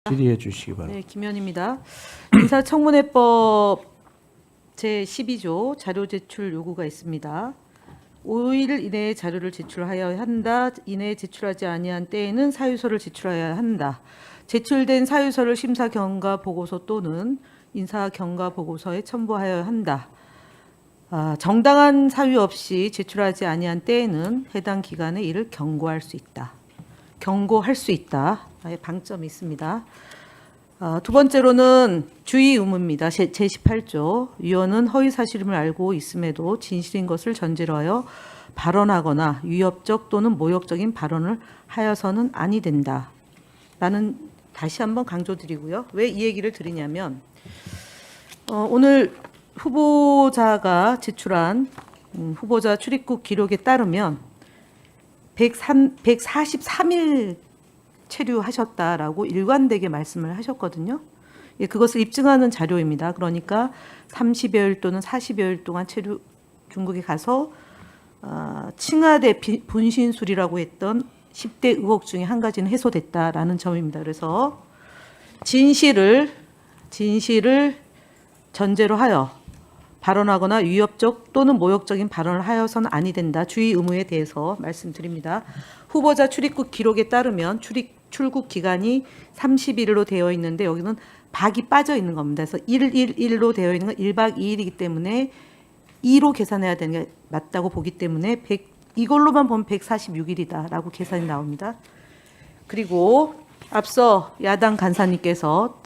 질의해 주시기 바랍니다. 네, 김현입니다. 인사청문회법 제12조 자료 제출 요구가 있습니다. 5일 이내에 자료를 제출하여야 한다. 이내에 제출하지 아니한 때에는 사유서를 제출하여야 한다. 제출된 사유서를 심사 경과 보고서 또는 인사 경과 보고서에 첨부하여야 한다. 정당한 사유 없이 제출하지 아니한 때에는 해당 기관에 이를 경고할 수 있다. 경고할 수 있다. 방점이 있습니다. 두 번째로는 주의 의무입니다. 제18조 위원은 허위 사실임을 알고 있음에도 진실인 것을 전제로 하여 발언하거나 위협적 또는 모욕적인 발언을 하여서는 아니 된다. 라는 다시 한번 강조드리고요. 왜 이 얘기를 드리냐면 오늘 후보자가 제출한 후보자 출입국 기록에 따르면 143일 체류하셨다라고 일관되게 말씀을 하셨거든요. 예, 그것을 입증하는 자료입니다. 그러니까 30여일 또는 40여일 동안 체류 중국에 가서 칭하대 분신술이라고 했던 10대 의혹 중에 한 가지는 해소됐다라는 점입니다. 그래서 진실을 전제로 하여 발언하거나 위협적 또는 모욕적인 발언을 하여서는 아니 된다. 주의 의무에 대해서 말씀드립니다. 후보자 출입국 기록에 따르면 출국 기간이 30일로 되어 있는데 여기는 박이 빠져 있는 겁니다. 그래서 111로 되어 있는 건 1박 2일이기 때문에 2로 계산해야 되는 게 맞다고 보기 때문에 이걸로만 보면 146일이다라고 계산이 나옵니다. 그리고 앞서 야당 간사님께서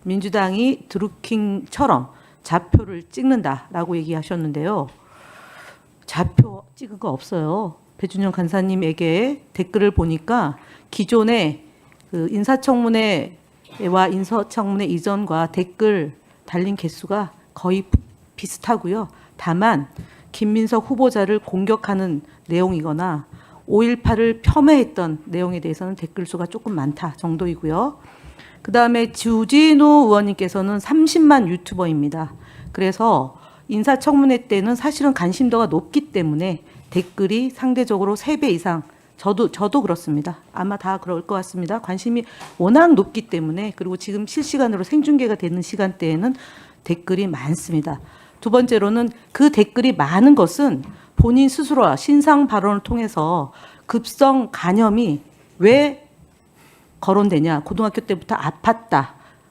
민주당이 드루킹처럼 좌표를 찍는다라고 얘기하셨는데요. 좌표 찍은 거 없어요. 배준영 간사님에게 댓글을 보니까 기존의 그 인사청문회와 인사청문회 이전과 댓글 달린 개수가 거의 비슷하고요. 다만 김민석 후보자를 공격하는 내용이거나 5.18을 폄훼했던 내용에 대해서는 댓글 수가 조금 많다 정도이고요. 그다음에 주진우 의원님께서는 30만 유튜버입니다. 그래서 인사청문회 때는 사실은 관심도가 높기 때문에 댓글이 상대적으로 3배 이상 저도 그렇습니다. 아마 다 그럴 것 같습니다. 관심이 워낙 높기 때문에 그리고 지금 실시간으로 생중계가 되는 시간대에는 댓글이 많습니다. 두 번째로는 그 댓글이 많은 것은 본인 스스로와 신상 발언을 통해서 급성 간염이 왜 거론되냐. 고등학교 때부터 아팠다.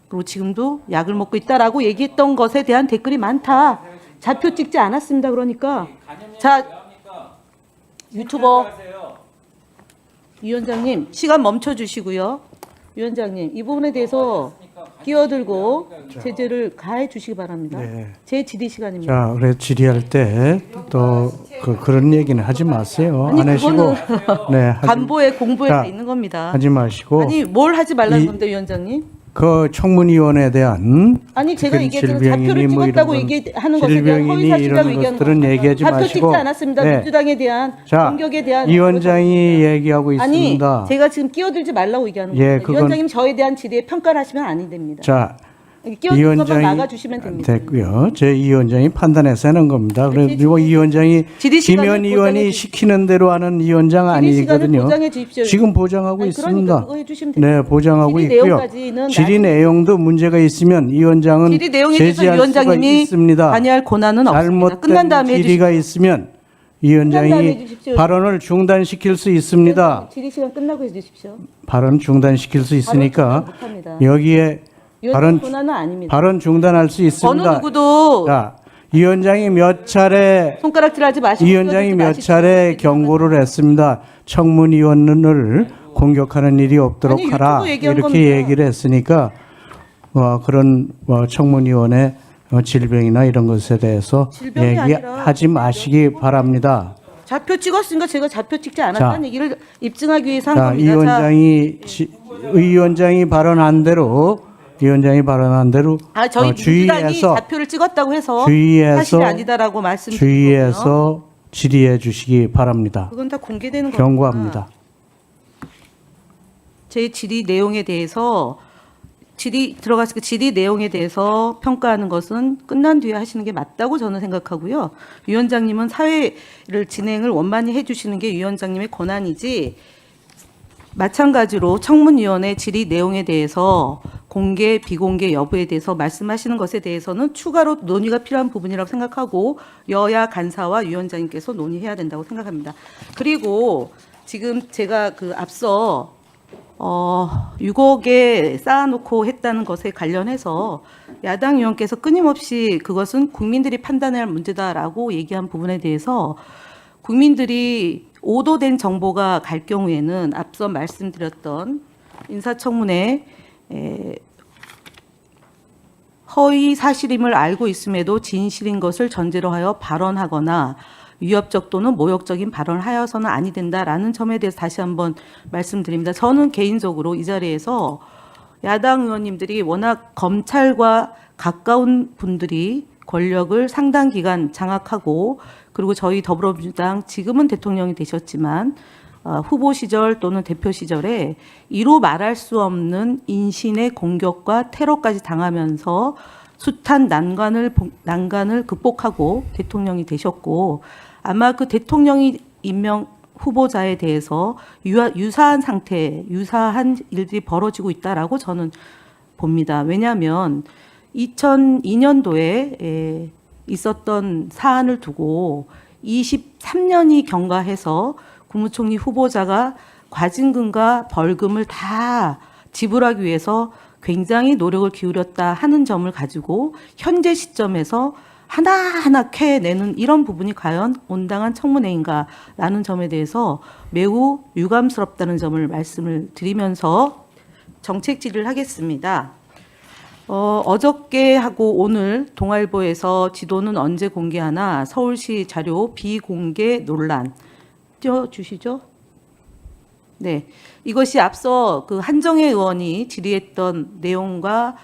그리고 지금도 약을 먹고 있다라고 얘기했던 것에 대한 댓글이 많다. 좌표 찍지 않았습니다. 그러니까 자 유튜버 위원장님 시간 멈춰 주시고요. 위원장님 이 부분에 대해서 끼어들고 제재를 가해 주시기 바랍니다. 네. 제 질의 시간입니다. 자, 그래 질의할 때 또 그런 얘기는 하지 마세요. 아니, 안 하시고 네, 간보에 공부에 자, 다 있는 겁니다. 하지 마시고 아니 뭘 하지 말라는 건데 위원장님? 그 청문위원에 대한 아니 제가 특히 얘기했잖아요. 질병이니 좌표를 뭐 찍었다고 이런 얘기하는 것에 대한 허위 질병이니 사실이라고 이런 얘기하는 것들은 겁니다. 얘기하지 좌표 마시고 찍지 않았습니다. 네. 민주당에 대한 자, 공격에 대한 위원장이 얘기하고 아니 있습니다. 제가 지금 끼어들지 말라고 얘기하는 예, 거예요. 그건- 위원장님 저에 대한 질의에 평가를 하시면 아니 됩니다. 자, 끼어들 것만 위원장이 막아주시면 됩니다. 됐고요. 제 위원장이 판단해서 하는 겁니다. 네, 그리고 위원장이 질의 시간을 김현 보장해 의원이 주십시오. 시키는 대로 하는 위원장 질의 시간을 아니거든요. 보장해 주십시오. 지금 보장하고 아니, 있습니다. 그러니까 그거 해주시면 됩니다. 네, 보장하고 질의 있고요. 내용까지는 질의 내용도 문제가 있으면 위원장은 질의 내용에 대해서 제지할 수가 위원장님이 있습니다. 관여할 권한은 없습니다. 끝난 잘못된 다음에 질의가 해주십시오. 있으면 끝난 다음에 위원장이 해주십시오. 발언을 중단시킬 수 있습니다. 질의 시간 끝나고 해주십시오. 발언 중단시킬 수 있으니까 발언 중단 못합니다. 여기에 위원장 발언 권한은 아닙니다. 발언 중단할 수 어느 있습니다. 누구도 자, 위원장이 몇 차례 손가락질하지 마시고 위원장이 몇 끼어들지 차례 마십시오. 경고를 했습니다. 청문위원을 공격하는 일이 없도록 아니, 하라 유튜브 얘기한 이렇게 겁니다. 얘기를 했으니까 그런 청문위원의 질병이나 이런 것에 대해서 질병이 얘기하지 마시기 바랍니다. 좌표 찍었으니까 제가 좌표 찍지 않았다는 자. 얘기를 입증하기 위해서 한 자, 겁니다. 위원장이 발언한 대로 저희 민주당이 주의해서 좌표를 찍었다고 해서 주의해서 사실이 아니다라고 말씀드린 거고요. 주의해서 질의해 주시기 바랍니다. 그건 다 공개되는 겁니다. 경고합니다. 제 질의 내용에 대해서 들어갔을 때 질의 내용에 대해서 평가하는 것은 끝난 뒤에 하시는 게 맞다고 저는 생각하고요. 위원장님은 사회를 진행을 원만히 해주시는 게 위원장님의 권한이지 마찬가지로 청문위원회 질의 내용에 대해서 공개, 비공개 여부에 대해서 말씀하시는 것에 대해서는 추가로 논의가 필요한 부분이라고 생각하고 여야 간사와 위원장님께서 논의해야 된다고 생각합니다. 그리고 지금 제가 그 앞서 6억에 쌓아놓고 했다는 것에 관련해서 야당 의원께서 끊임없이 그것은 국민들이 판단해야 할 문제다라고 얘기한 부분에 대해서 국민들이 오도된 정보가 갈 경우에는 앞서 말씀드렸던 인사청문회 허위 사실임을 알고 있음에도 진실인 것을 전제로 하여 발언하거나 위협적 또는 모욕적인 발언을 하여서는 아니 된다라는 점에 대해서 다시 한번 말씀드립니다. 저는 개인적으로 이 자리에서 야당 의원님들이 워낙 검찰과 가까운 분들이 권력을 상당 기간 장악하고 그리고 저희 더불어민주당 지금은 대통령이 되셨지만 후보 시절 또는 대표 시절에 이루 말할 수 없는 인신의 공격과 테러까지 당하면서 숱한 난관을 극복하고 대통령이 되셨고 아마 그 대통령이 임명 후보자에 대해서 유사한 상태, 유사한 일들이 벌어지고 있다라고 저는 봅니다. 왜냐하면 2002년도에 있었던 사안을 두고 23년이 경과해서 국무총리 후보자가 과징금과 벌금을 다 지불하기 위해서 굉장히 노력을 기울였다 하는 점을 가지고 현재 시점에서 하나하나 캐내는 이런 부분이 과연 온당한 청문회인가라는 점에 대해서 매우 유감스럽다는 점을 말씀을 드리면서 정책 질의를 하겠습니다. 어저께 하고 오늘 동아일보에서 지도는 언제 공개하나 서울시 자료 비공개 논란 띄워주시죠. 네, 이것이 앞서 그 한정혜 의원이 질의했던 내용과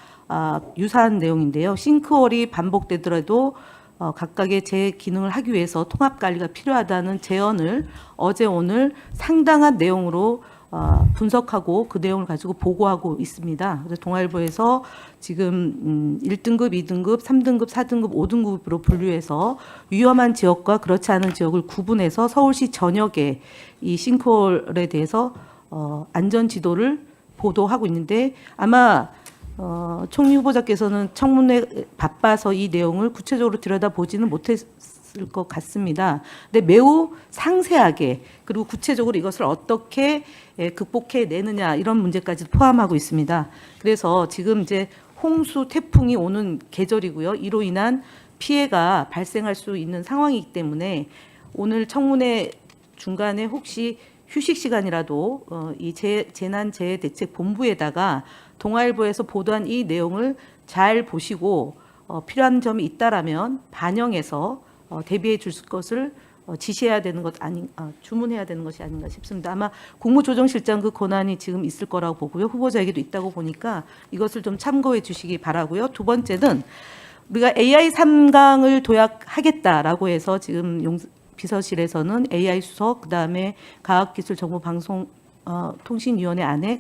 유사한 내용인데요. 싱크홀이 반복되더라도 각각의 제 기능을 하기 위해서 통합 관리가 필요하다는 제언을 어제 오늘 상당한 내용으로 분석하고 그 내용을 가지고 보고하고 있습니다. 그래서 동아일보에서 지금 1등급, 2등급, 3등급, 4등급, 5등급으로 분류해서 위험한 지역과 그렇지 않은 지역을 구분해서 서울시 전역에 이 싱크홀에 대해서 안전 지도를 보도하고 있는데 아마 총리 후보자께서는 청문회 바빠서 이 내용을 구체적으로 들여다보지는 못했을 것 같습니다. 근데 매우 상세하게 그리고 구체적으로 이것을 어떻게 극복해내느냐 이런 문제까지 포함하고 있습니다. 그래서 지금 이제 홍수, 태풍이 오는 계절이고요. 이로 인한 피해가 발생할 수 있는 상황이기 때문에 오늘 청문회 중간에 혹시 휴식 시간이라도 이 재난재해대책본부에다가 동아일보에서 보도한 이 내용을 잘 보시고 필요한 점이 있다라면 반영해서 대비해 줄 것을 지시해야 되는 것 주문해야 되는 것이 아닌가 싶습니다. 아마 국무조정실장 그 권한이 지금 있을 거라고 보고요. 후보자에게도 있다고 보니까 이것을 좀 참고해 주시기 바라고요. 두 번째는 우리가 AI 3강을 도약하겠다라고 해서 지금 비서실에서는 AI 수석 그다음에 과학기술정보방송통신위원회 안에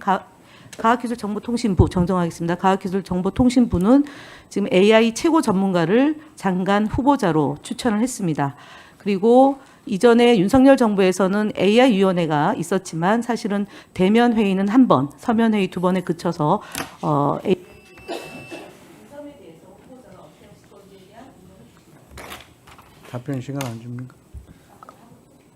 과학기술정보통신부 정정하겠습니다. 과학기술정보통신부는 지금 AI 최고 전문가를 장관 후보자로 추천을 했습니다. 그리고 이전에 윤석열 정부에서는 AI 위원회가 있었지만 사실은 대면 회의는 한 번, 서면 회의 두 번에 그쳐서 답변 시간 안 줍니까?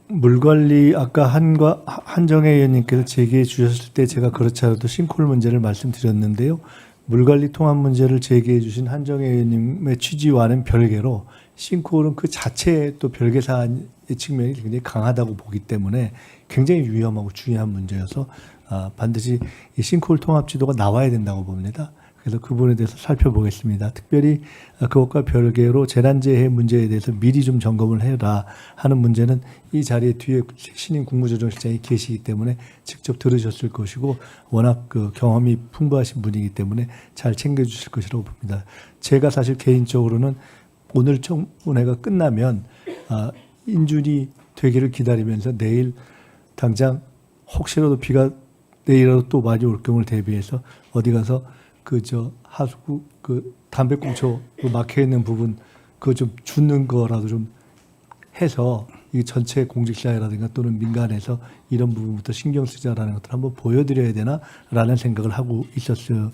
물관리 아까 한정혜 의원님께서 제기해 주셨을 때 제가 그렇지 않아도 싱크홀 문제를 말씀드렸는데요. 물관리 통합 문제를 제기해 주신 한정혜 의원님의 취지와는 별개로 싱크홀은 그 자체의 또 별개 사안의 측면이 굉장히 강하다고 보기 때문에 굉장히 위험하고 중요한 문제여서 반드시 이 싱크홀 통합 지도가 나와야 된다고 봅니다. 그래서 그 부분에 대해서 살펴보겠습니다. 특별히 그것과 별개로 재난재해 문제에 대해서 미리 좀 점검을 해라 하는 문제는 이 자리에 뒤에 신임 국무조정실장이 계시기 때문에 직접 들으셨을 것이고 워낙 그 경험이 풍부하신 분이기 때문에 잘 챙겨주실 것이라고 봅니다. 제가 사실 개인적으로는 오늘 청문회가 끝나면 인준이 되기를 기다리면서 내일 당장 혹시라도 비가 내일이라도 또 많이 올 경우를 대비해서 어디 가서 하수구 담배꽁초 막혀 있는 부분 그거 좀 줍는 거라도 좀 해서 이 전체 공직사회라든가 또는 민간에서 이런 부분부터 신경 쓰자라는 것들을 한번 보여드려야 되나라는 생각을 하고 있었던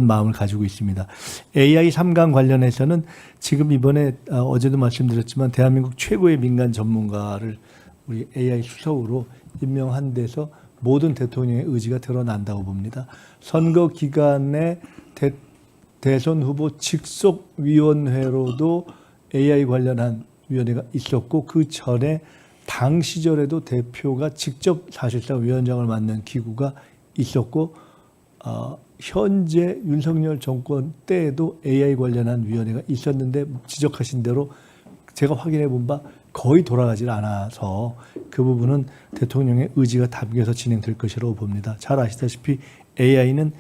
마음을 가지고 있습니다. AI 3강 관련해서는 지금 이번에 어제도 말씀드렸지만 대한민국 최고의 민간 전문가를 우리 AI 수석으로 임명한 데서 모든 대통령의 의지가 드러난다고 봅니다. 선거 기간에 대선 후보 직속위원회로도 AI 관련한 위원회가 있었고 그 전에 당 시절에도 대표가 직접 사실상 위원장을 맡는 기구가 있었고 현재 윤석열 정권 때에도 AI 관련한 위원회가 있었는데 지적하신 대로 제가 확인해 본 바 거의 돌아가질 않아서 그 부분은 대통령의 의지가 담겨서 진행될 것이라고 봅니다. 잘 아시다시피 AI는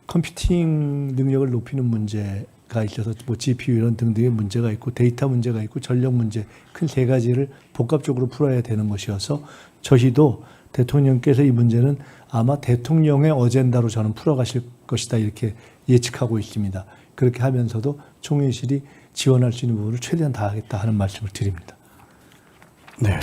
컴퓨팅 능력을 높이는 문제가 있어서 뭐 GPU 이런 등등의 문제가 있고 데이터 문제가 있고 전력 문제 큰 세 가지를 복합적으로 풀어야 되는 것이어서 저희도 대통령께서 이 문제는 아마 대통령의 어젠다로 저는 풀어가실 것이다 이렇게 예측하고 있습니다. 그렇게 하면서도 총회실이 지원할 수 있는 부분을 최대한 다하겠다 하는 말씀을 드립니다. 네.